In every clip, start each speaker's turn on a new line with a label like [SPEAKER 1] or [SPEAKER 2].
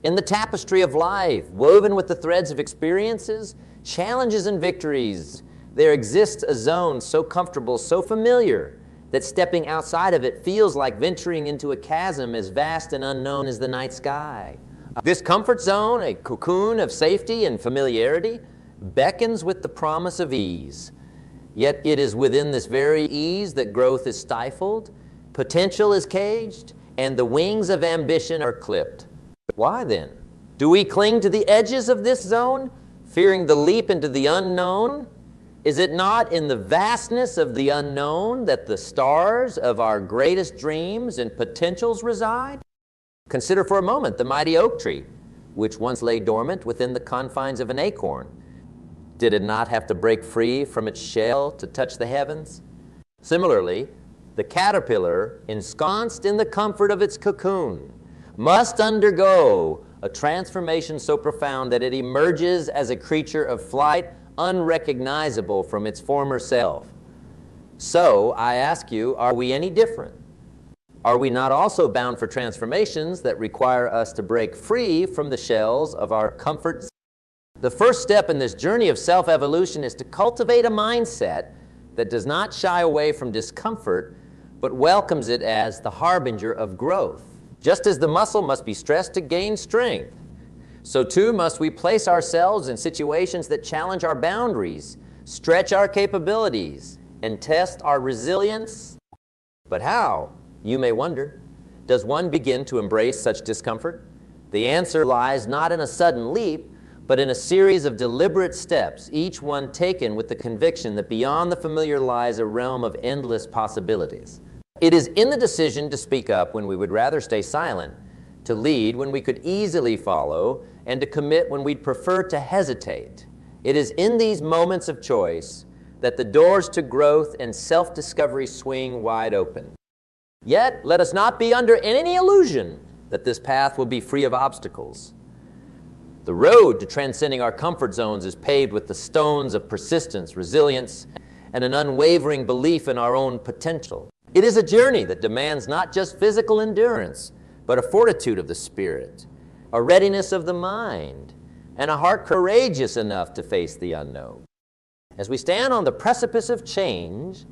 [SPEAKER 1] In the tapestry of life, woven with the threads of experiences, challenges, and victories, there exists a zone so comfortable, so familiar, that stepping outside of it feels like venturing into a chasm as vast and unknown as the night sky. This comfort zone, a cocoon of safety and familiarity, beckons with the promise of ease. Yet it is within this very ease that growth is stifled, potential is caged, and the wings of ambition are clipped. Why then? Do we cling to the edges of this zone, fearing the leap into the unknown? Is it not in the vastness of the unknown that the stars of our greatest dreams and potentials reside? Consider for a moment the mighty oak tree, which once lay dormant within the confines of an acorn. Did it not have to break free from its shell to touch the heavens? Similarly, the caterpillar, ensconced in the comfort of its cocoon, must undergo a transformation so profound that it emerges as a creature of flight unrecognizable from its former self. So, I ask you, are we any different? Are we not also bound for transformations that require us to break free from the shells of our comfort? The first step in this journey of self-evolution is to cultivate a mindset that does not shy away from discomfort, but welcomes it as the harbinger of growth. Just as the muscle must be stressed to gain strength, so too must we place ourselves in situations that challenge our boundaries, stretch our capabilities, and test our resilience. But how, you may wonder, does one begin to embrace such discomfort? The answer lies not in a sudden leap, but in a series of deliberate steps, each one taken with the conviction that beyond the familiar lies a realm of endless possibilities. It is in the decision to speak up when we would rather stay silent, to lead when we could easily follow, and to commit when we'd prefer to hesitate. It is in these moments of choice that the doors to growth and self-discovery swing wide open. Yet, let us not be under any illusion that this path will be free of obstacles. The road to transcending our comfort zones is paved with the stones of persistence, resilience, and an unwavering belief in our own potential. It is a journey that demands not just physical endurance, but a fortitude of the spirit, a readiness of the mind, and a heart courageous enough to face the unknown. As we stand on the precipice of change,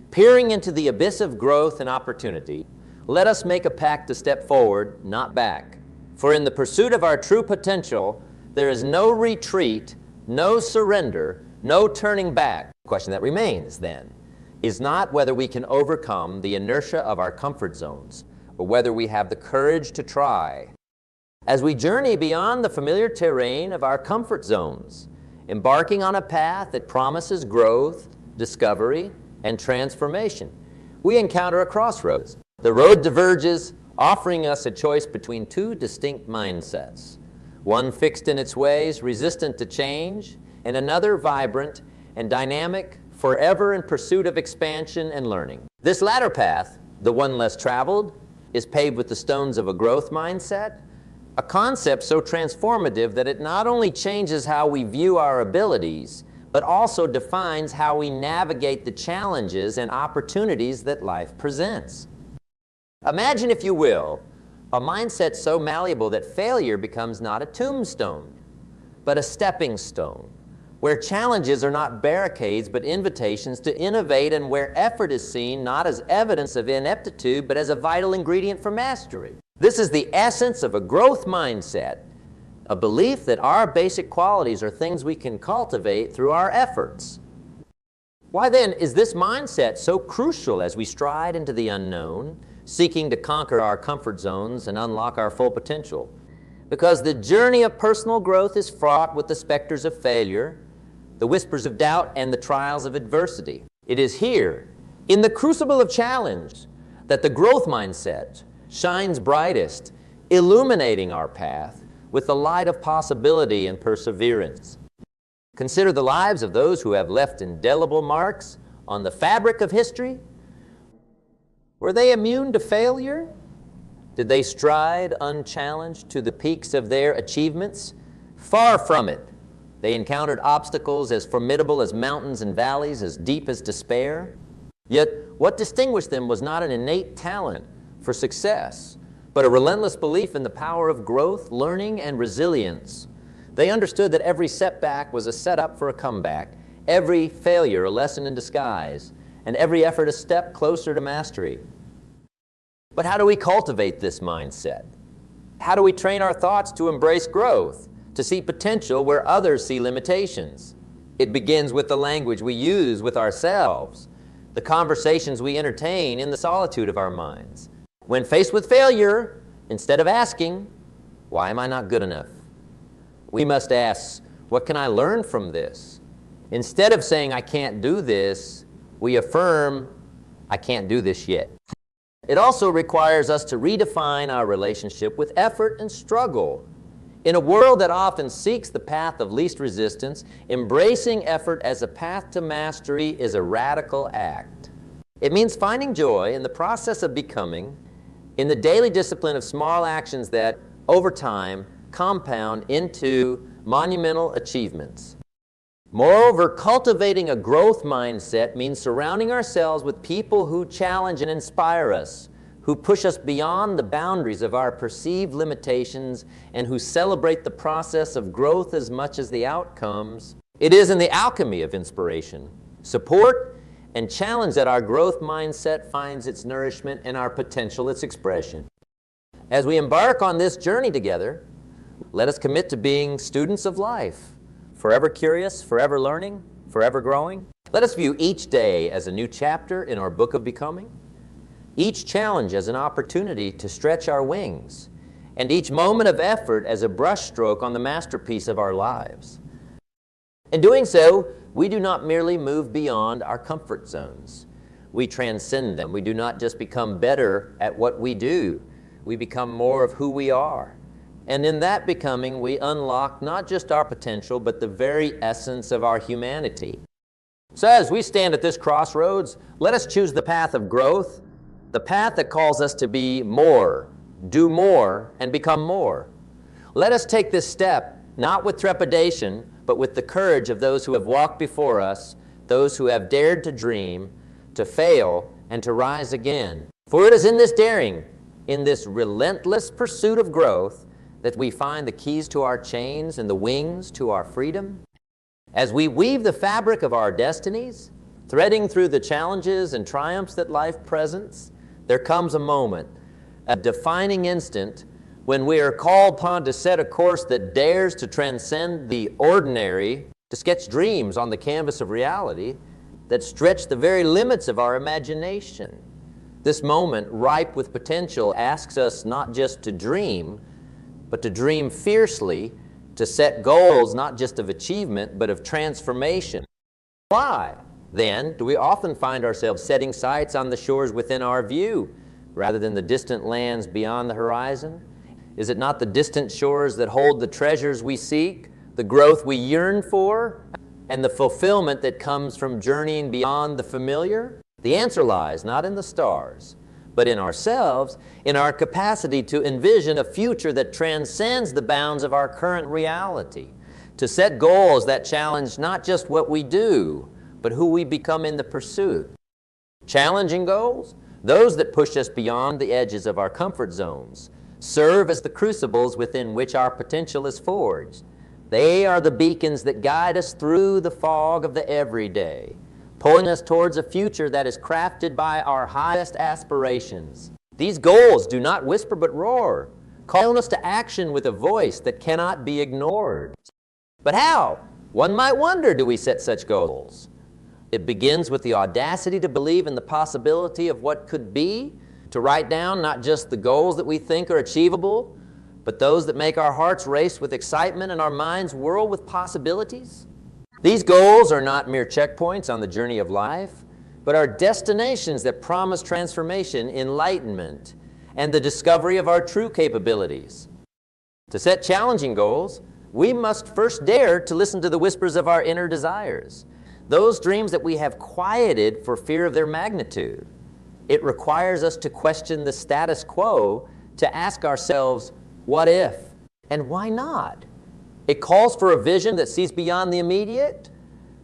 [SPEAKER 1] peering into the abyss of growth and opportunity, let us make a pact to step forward, not back. For in the pursuit of our true potential, there is no retreat, no surrender, no turning back. The question that remains, then, is not whether we can overcome the inertia of our comfort zones, but whether we have the courage to try. As we journey beyond the familiar terrain of our comfort zones, embarking on a path that promises growth, discovery, and transformation, we encounter a crossroads. The road diverges, offering us a choice between two distinct mindsets, one fixed in its ways, resistant to change, and another vibrant and dynamic, forever in pursuit of expansion and learning. This latter path, the one less traveled, is paved with the stones of a growth mindset, a concept so transformative that it not only changes how we view our abilities, but also defines how we navigate the challenges and opportunities that life presents. Imagine, if you will, a mindset so malleable that failure becomes not a tombstone, but a stepping stone, where challenges are not barricades but invitations to innovate, and where effort is seen not as evidence of ineptitude but as a vital ingredient for mastery. This is the essence of a growth mindset, a belief that our basic qualities are things we can cultivate through our efforts. Why then is this mindset so crucial as we stride into the unknown, seeking to conquer our comfort zones and unlock our full potential? Because the journey of personal growth is fraught with the specters of failure, the whispers of doubt, and the trials of adversity. It is here, in the crucible of challenge, that the growth mindset shines brightest, illuminating our path with the light of possibility and perseverance. Consider the lives of those who have left indelible marks on the fabric of history. Were they immune to failure? Did they stride unchallenged to the peaks of their achievements? Far from it. They encountered obstacles as formidable as mountains and valleys, as deep as despair. Yet what distinguished them was not an innate talent for success, but a relentless belief in the power of growth, learning, and resilience. They understood that every setback was a setup for a comeback, every failure a lesson in disguise, and every effort a step closer to mastery. But how do we cultivate this mindset? How do we train our thoughts to embrace growth, to see potential where others see limitations? It begins with the language we use with ourselves, the conversations we entertain in the solitude of our minds. When faced with failure, instead of asking, "Why am I not good enough?" we must ask, "What can I learn from this?" Instead of saying, "I can't do this," we affirm, "I can't do this yet." It also requires us to redefine our relationship with effort and struggle. In a world that often seeks the path of least resistance, embracing effort as a path to mastery is a radical act. It means finding joy in the process of becoming, in the daily discipline of small actions that, over time, compound into monumental achievements. Moreover, cultivating a growth mindset means surrounding ourselves with people who challenge and inspire us, who push us beyond the boundaries of our perceived limitations, and who celebrate the process of growth as much as the outcomes. It is in the alchemy of inspiration, support, and challenge that our growth mindset finds its nourishment and our potential its expression. As we embark on this journey together, let us commit to being students of life, forever curious, forever learning, forever growing. Let us view each day as a new chapter in our book of becoming, each challenge as an opportunity to stretch our wings, and each moment of effort as a brushstroke on the masterpiece of our lives. In doing so, we do not merely move beyond our comfort zones. We transcend them. We do not just become better at what we do. We become more of who we are. And in that becoming, we unlock not just our potential, but the very essence of our humanity. So as we stand at this crossroads, let us choose the path of growth, the path that calls us to be more, do more, and become more. Let us take this step, not with trepidation, but with the courage of those who have walked before us, those who have dared to dream, to fail, and to rise again. For it is in this daring, in this relentless pursuit of growth, that we find the keys to our chains and the wings to our freedom. As we weave the fabric of our destinies, threading through the challenges and triumphs that life presents, there comes a moment, a defining instant, when we are called upon to set a course that dares to transcend the ordinary, to sketch dreams on the canvas of reality that stretch the very limits of our imagination. This moment, ripe with potential, asks us not just to dream, but to dream fiercely, to set goals not just of achievement, but of transformation. Why, then, do we often find ourselves setting sights on the shores within our view, rather than the distant lands beyond the horizon? Is it not the distant shores that hold the treasures we seek, the growth we yearn for, and the fulfillment that comes from journeying beyond the familiar? The answer lies not in the stars, but in ourselves, in our capacity to envision a future that transcends the bounds of our current reality, to set goals that challenge not just what we do, but who we become in the pursuit. Challenging goals, those that push us beyond the edges of our comfort zones, serve as the crucibles within which our potential is forged. They are the beacons that guide us through the fog of the everyday, pulling us towards a future that is crafted by our highest aspirations. These goals do not whisper but roar, calling us to action with a voice that cannot be ignored. But how? One might wonder, do we set such goals? It begins with the audacity to believe in the possibility of what could be, to write down not just the goals that we think are achievable, but those that make our hearts race with excitement and our minds whirl with possibilities. These goals are not mere checkpoints on the journey of life, but are destinations that promise transformation, enlightenment, and the discovery of our true capabilities. To set challenging goals, we must first dare to listen to the whispers of our inner desires, those dreams that we have quieted for fear of their magnitude. It requires us to question the status quo, to ask ourselves, what if, and why not? It calls for a vision that sees beyond the immediate,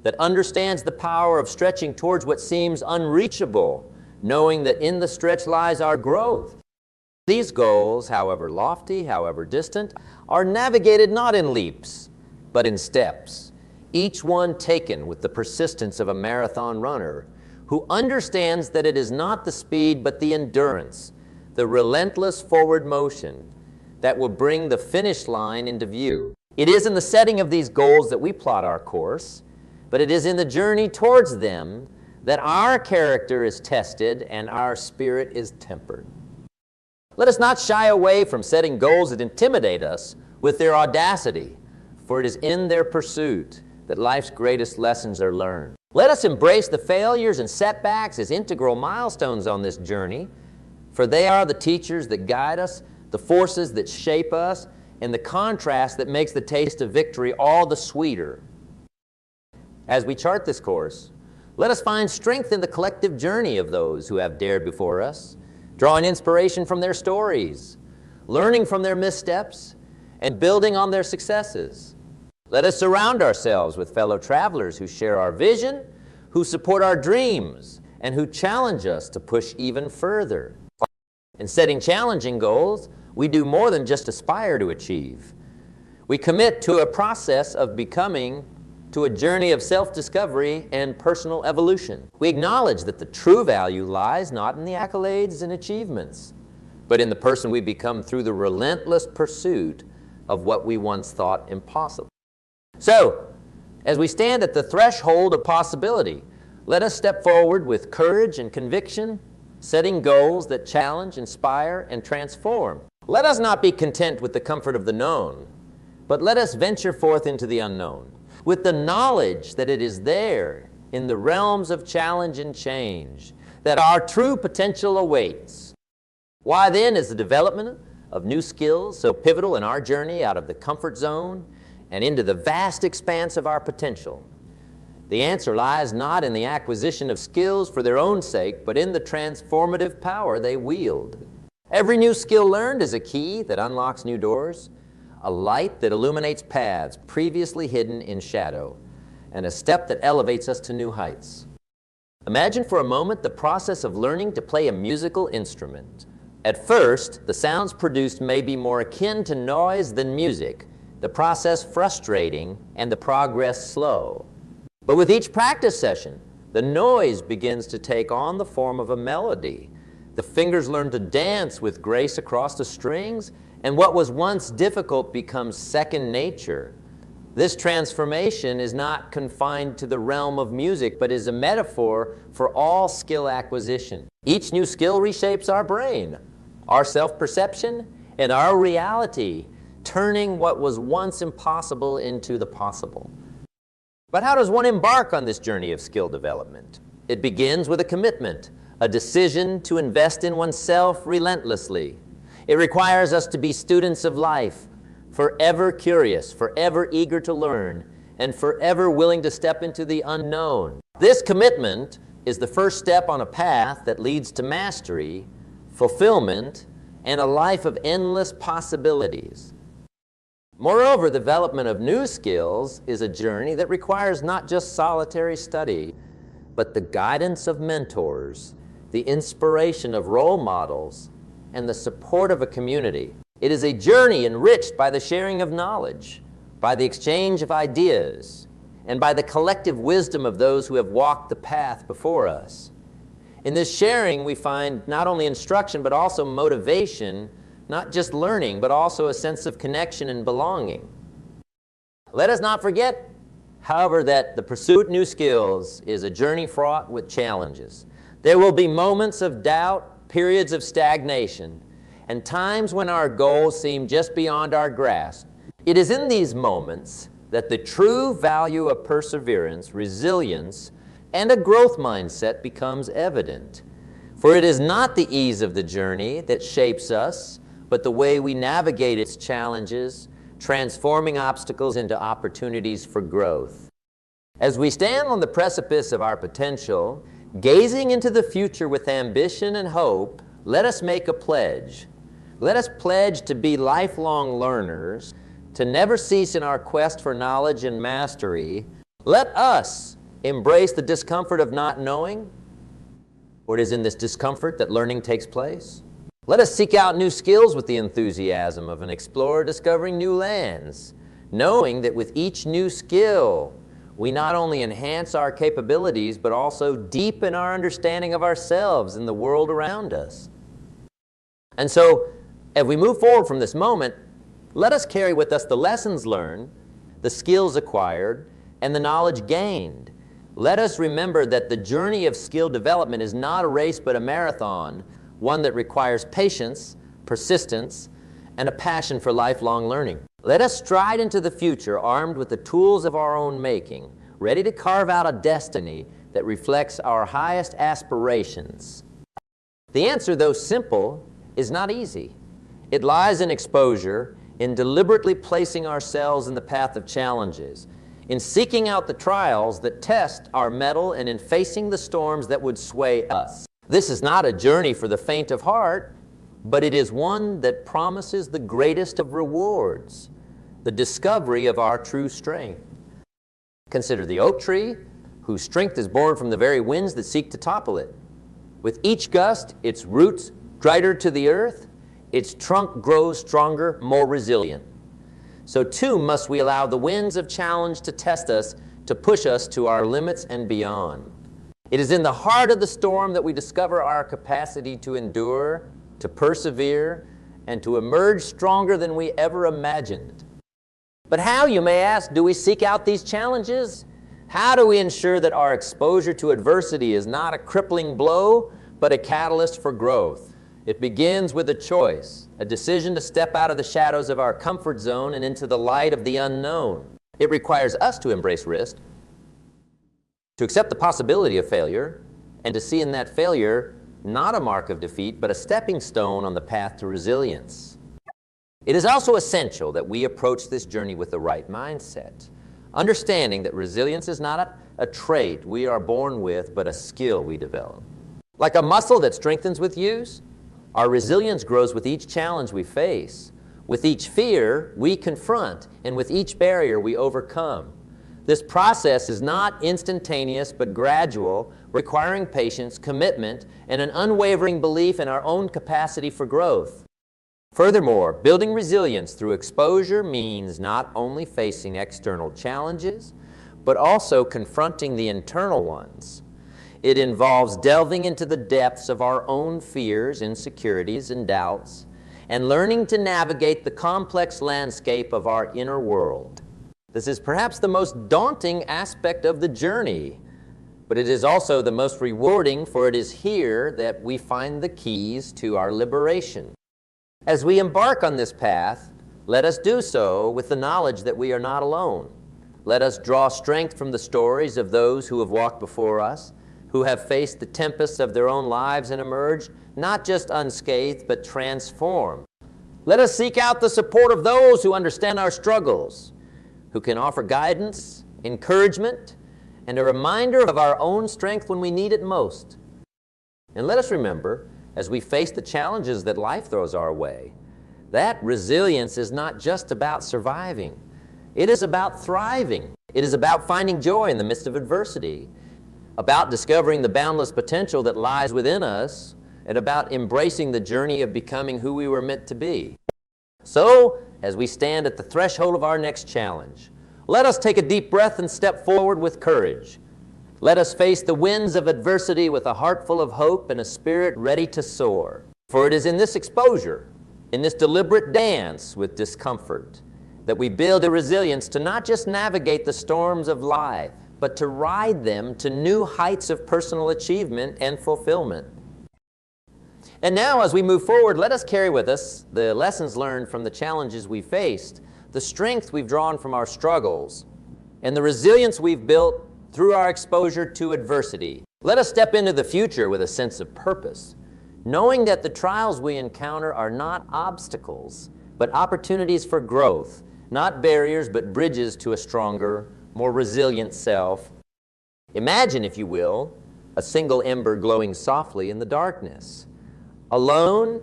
[SPEAKER 1] that understands the power of stretching towards what seems unreachable, knowing that in the stretch lies our growth. These goals, however lofty, however distant, are navigated not in leaps, but in steps, each one taken with the persistence of a marathon runner who understands that it is not the speed but the endurance, the relentless forward motion that will bring the finish line into view. It is in the setting of these goals that we plot our course, but it is in the journey towards them that our character is tested and our spirit is tempered. Let us not shy away from setting goals that intimidate us with their audacity, for it is in their pursuit that life's greatest lessons are learned. Let us embrace the failures and setbacks as integral milestones on this journey, for they are the teachers that guide us, the forces that shape us, and the contrast that makes the taste of victory all the sweeter. As we chart this course, let us find strength in the collective journey of those who have dared before us, drawing inspiration from their stories, learning from their missteps, and building on their successes. Let us surround ourselves with fellow travelers who share our vision, who support our dreams, and who challenge us to push even further. In setting challenging goals, we do more than just aspire to achieve. We commit to a process of becoming, to a journey of self-discovery and personal evolution. We acknowledge that the true value lies not in the accolades and achievements, but in the person we become through the relentless pursuit of what we once thought impossible. So, as we stand at the threshold of possibility, let us step forward with courage and conviction, setting goals that challenge, inspire, and transform. Let us not be content with the comfort of the known, but let us venture forth into the unknown, with the knowledge that it is there in the realms of challenge and change that our true potential awaits. Why then is the development of new skills so pivotal in our journey out of the comfort zone and into the vast expanse of our potential? The answer lies not in the acquisition of skills for their own sake, but in the transformative power they wield. Every new skill learned is a key that unlocks new doors, a light that illuminates paths previously hidden in shadow, and a step that elevates us to new heights. Imagine for a moment the process of learning to play a musical instrument. At first, the sounds produced may be more akin to noise than music, the process frustrating and the progress slow. But with each practice session, the noise begins to take on the form of a melody. The fingers learn to dance with grace across the strings, and what was once difficult becomes second nature. This transformation is not confined to the realm of music, but is a metaphor for all skill acquisition. Each new skill reshapes our brain, our self-perception, and our reality, turning what was once impossible into the possible. But how does one embark on this journey of skill development? It begins with a commitment, a decision to invest in oneself relentlessly. It requires us to be students of life, forever curious, forever eager to learn, and forever willing to step into the unknown. This commitment is the first step on a path that leads to mastery, fulfillment, and a life of endless possibilities. Moreover, the development of new skills is a journey that requires not just solitary study, but the guidance of mentors, the inspiration of role models, and the support of a community. It is a journey enriched by the sharing of knowledge, by the exchange of ideas, and by the collective wisdom of those who have walked the path before us. In this sharing, we find not only instruction, but also motivation, not just learning, but also a sense of connection and belonging. Let us not forget, however, that the pursuit of new skills is a journey fraught with challenges. There will be moments of doubt, periods of stagnation, and times when our goals seem just beyond our grasp. It is in these moments that the true value of perseverance, resilience, and a growth mindset becomes evident. For it is not the ease of the journey that shapes us, but the way we navigate its challenges, transforming obstacles into opportunities for growth. As we stand on the precipice of our potential, gazing into the future with ambition and hope, let us make a pledge. Let us pledge to be lifelong learners, to never cease in our quest for knowledge and mastery. Let us embrace the discomfort of not knowing, for it is in this discomfort that learning takes place. Let us seek out new skills with the enthusiasm of an explorer discovering new lands, knowing that with each new skill, we not only enhance our capabilities, but also deepen our understanding of ourselves and the world around us. And so, as we move forward from this moment, let us carry with us the lessons learned, the skills acquired, and the knowledge gained. Let us remember that the journey of skill development is not a race but a marathon, one that requires patience, persistence, and a passion for lifelong learning. Let us stride into the future armed with the tools of our own making, ready to carve out a destiny that reflects our highest aspirations. The answer, though simple, is not easy. It lies in exposure, in deliberately placing ourselves in the path of challenges, in seeking out the trials that test our mettle, and in facing the storms that would sway us. This is not a journey for the faint of heart, but it is one that promises the greatest of rewards, the discovery of our true strength. Consider the oak tree, whose strength is born from the very winds that seek to topple it. With each gust, its roots tighter to the earth, its trunk grows stronger, more resilient. So too must we allow the winds of challenge to test us, to push us to our limits and beyond. It is in the heart of the storm that we discover our capacity to endure, to persevere, and to emerge stronger than we ever imagined. But how, you may ask, do we seek out these challenges? How do we ensure that our exposure to adversity is not a crippling blow, but a catalyst for growth? It begins with a choice, a decision to step out of the shadows of our comfort zone and into the light of the unknown. It requires us to embrace risk, to accept the possibility of failure, and to see in that failure not a mark of defeat, but a stepping stone on the path to resilience. It is also essential that we approach this journey with the right mindset, understanding that resilience is not a trait we are born with, but a skill we develop. Like a muscle that strengthens with use, our resilience grows with each challenge we face. With each fear, we confront, and with each barrier, we overcome. This process is not instantaneous, but gradual, requiring patience, commitment, and an unwavering belief in our own capacity for growth. Furthermore, building resilience through exposure means not only facing external challenges, but also confronting the internal ones. It involves delving into the depths of our own fears, insecurities, and doubts, and learning to navigate the complex landscape of our inner world. This is perhaps the most daunting aspect of the journey, but it is also the most rewarding, for it is here that we find the keys to our liberation. As we embark on this path, let us do so with the knowledge that we are not alone. Let us draw strength from the stories of those who have walked before us, who have faced the tempests of their own lives and emerged, not just unscathed, but transformed. Let us seek out the support of those who understand our struggles, who can offer guidance, encouragement, and a reminder of our own strength when we need it most. And let us remember, as we face the challenges that life throws our way, that resilience is not just about surviving. It is about thriving. It is about finding joy in the midst of adversity, about discovering the boundless potential that lies within us, and about embracing the journey of becoming who we were meant to be. So, as we stand at the threshold of our next challenge, let us take a deep breath and step forward with courage. Let us face the winds of adversity with a heart full of hope and a spirit ready to soar. For it is in this exposure, in this deliberate dance with discomfort, that we build a resilience to not just navigate the storms of life, but to ride them to new heights of personal achievement and fulfillment. And now, as we move forward, let us carry with us the lessons learned from the challenges we faced, the strength we've drawn from our struggles, and the resilience we've built through our exposure to adversity. Let us step into the future with a sense of purpose, knowing that the trials we encounter are not obstacles, but opportunities for growth, not barriers, but bridges to a stronger, more resilient self. Imagine, if you will, a single ember glowing softly in the darkness. Alone,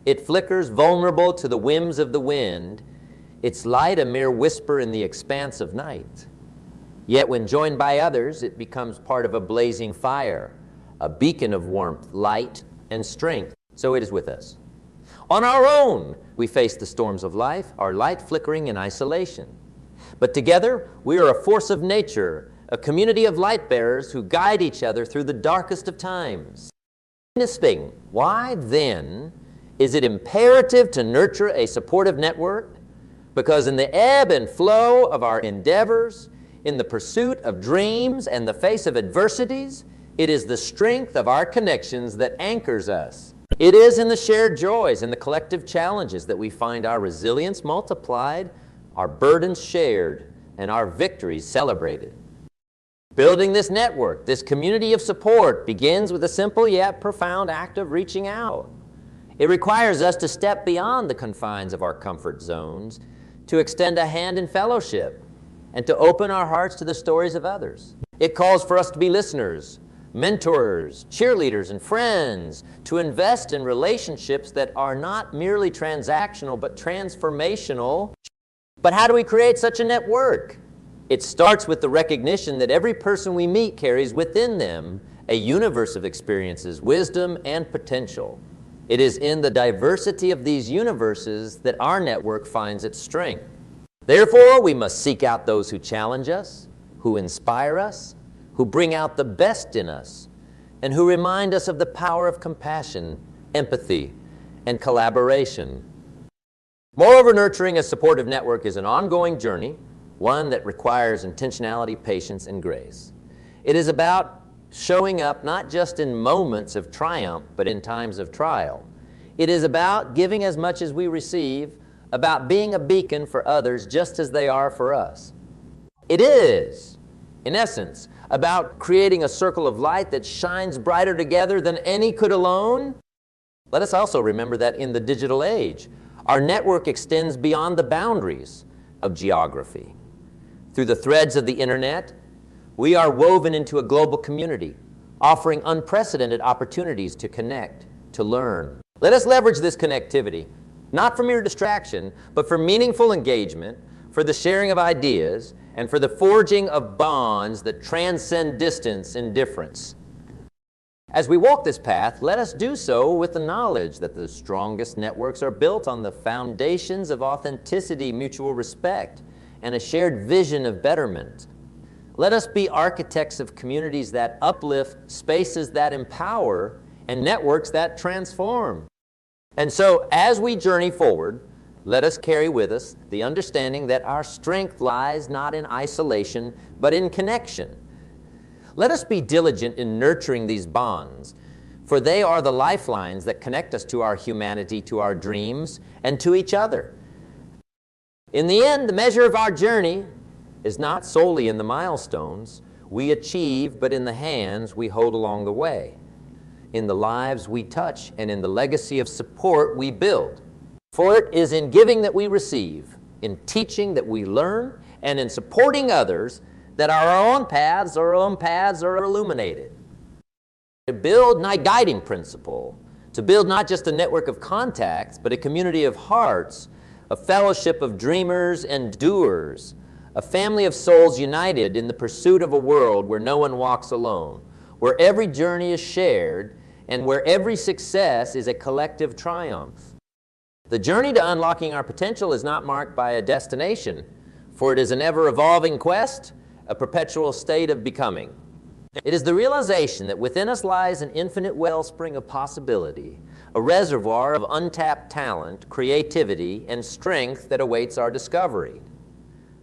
[SPEAKER 1] it flickers vulnerable to the whims of the wind, its light a mere whisper in the expanse of night. Yet when joined by others, it becomes part of a blazing fire, a beacon of warmth, light, and strength. So it is with us. On our own, we face the storms of life, our light flickering in isolation. But together, we are a force of nature, a community of light bearers who guide each other through the darkest of times. Why then is it imperative to nurture a supportive network? Because in the ebb and flow of our endeavors, in the pursuit of dreams and the face of adversities, it is the strength of our connections that anchors us. It is in the shared joys and the collective challenges that we find our resilience multiplied, our burdens shared, and our victories celebrated. Building this network, this community of support, begins with a simple yet profound act of reaching out. It requires us to step beyond the confines of our comfort zones, to extend a hand in fellowship, and to open our hearts to the stories of others. It calls for us to be listeners, mentors, cheerleaders, and friends, to invest in relationships that are not merely transactional but transformational. But how do we create such a network? It starts with the recognition that every person we meet carries within them a universe of experiences, wisdom, and potential. It is in the diversity of these universes that our network finds its strength. Therefore, we must seek out those who challenge us, who inspire us, who bring out the best in us, and who remind us of the power of compassion, empathy, and collaboration. Moreover, nurturing a supportive network is an ongoing journey, one that requires intentionality, patience, and grace. It is about showing up not just in moments of triumph, but in times of trial. It is about giving as much as we receive, about being a beacon for others just as they are for us. It is, in essence, about creating a circle of light that shines brighter together than any could alone. Let us also remember that in the digital age, our network extends beyond the boundaries of geography. Through the threads of the internet, we are woven into a global community, offering unprecedented opportunities to connect, to learn. Let us leverage this connectivity, not for mere distraction, but for meaningful engagement, for the sharing of ideas, and for the forging of bonds that transcend distance and difference. As we walk this path, let us do so with the knowledge that the strongest networks are built on the foundations of authenticity, mutual respect, and a shared vision of betterment. Let us be architects of communities that uplift, spaces that empower, and networks that transform. And so, as we journey forward, let us carry with us the understanding that our strength lies not in isolation, but in connection. Let us be diligent in nurturing these bonds, for they are the lifelines that connect us to our humanity, to our dreams, and to each other. In the end, the measure of our journey is not solely in the milestones we achieve, but in the hands we hold along the way, in the lives we touch, and in the legacy of support we build. For it is in giving that we receive, in teaching that we learn, and in supporting others that our own paths are illuminated. To build a guiding principle, to build not just a network of contacts, but a community of hearts, a fellowship of dreamers and doers, a family of souls united in the pursuit of a world where no one walks alone, where every journey is shared, and where every success is a collective triumph. The journey to unlocking our potential is not marked by a destination, for it is an ever-evolving quest, a perpetual state of becoming. It is the realization that within us lies an infinite wellspring of possibility, a reservoir of untapped talent, creativity, and strength that awaits our discovery.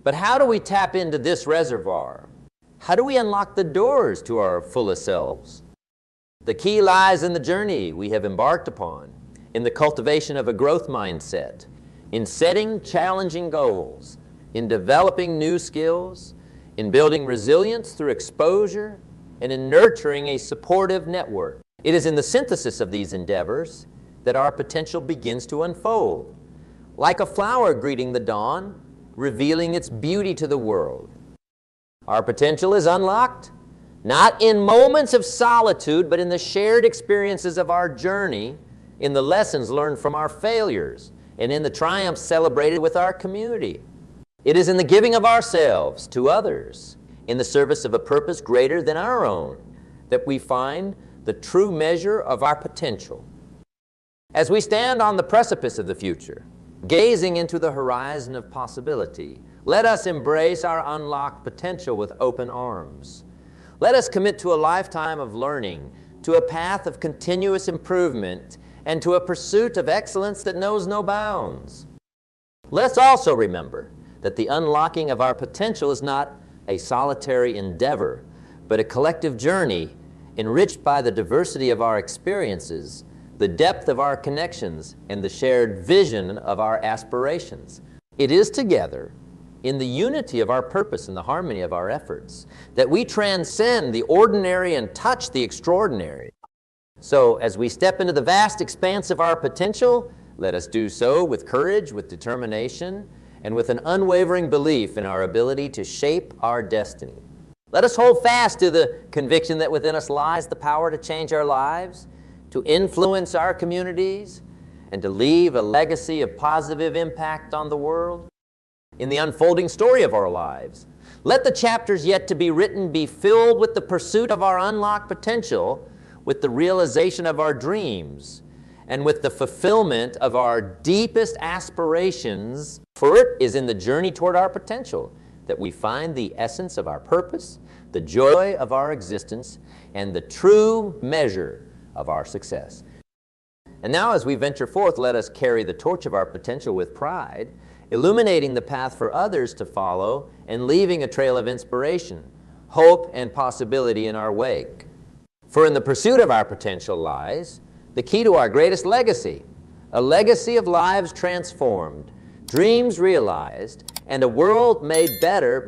[SPEAKER 1] But how do we tap into this reservoir? How do we unlock the doors to our fullest selves? The key lies in the journey we have embarked upon, in the cultivation of a growth mindset, in setting challenging goals, in developing new skills, in building resilience through exposure, and in nurturing a supportive network. It is in the synthesis of these endeavors that our potential begins to unfold, like a flower greeting the dawn, revealing its beauty to the world. Our potential is unlocked, not in moments of solitude, but in the shared experiences of our journey, in the lessons learned from our failures, and in the triumphs celebrated with our community. It is in the giving of ourselves to others, in the service of a purpose greater than our own, that we find the true measure of our potential. As we stand on the precipice of the future, gazing into the horizon of possibility, let us embrace our unlocked potential with open arms. Let us commit to a lifetime of learning, to a path of continuous improvement, and to a pursuit of excellence that knows no bounds. Let's also remember that the unlocking of our potential is not a solitary endeavor, but a collective journey enriched by the diversity of our experiences, the depth of our connections, and the shared vision of our aspirations. It is together, in the unity of our purpose and the harmony of our efforts, that we transcend the ordinary and touch the extraordinary. So, as we step into the vast expanse of our potential, let us do so with courage, with determination, and with an unwavering belief in our ability to shape our destiny. Let us hold fast to the conviction that within us lies the power to change our lives, to influence our communities, and to leave a legacy of positive impact on the world. In the unfolding story of our lives, let the chapters yet to be written be filled with the pursuit of our unlocked potential, with the realization of our dreams, and with the fulfillment of our deepest aspirations. For it is in the journey toward our potential that we find the essence of our purpose, the joy of our existence, and the true measure of our success. And now, as we venture forth, let us carry the torch of our potential with pride, illuminating the path for others to follow and leaving a trail of inspiration, hope, and possibility in our wake. For in the pursuit of our potential lies the key to our greatest legacy, a legacy of lives transformed, dreams realized, and a world made better by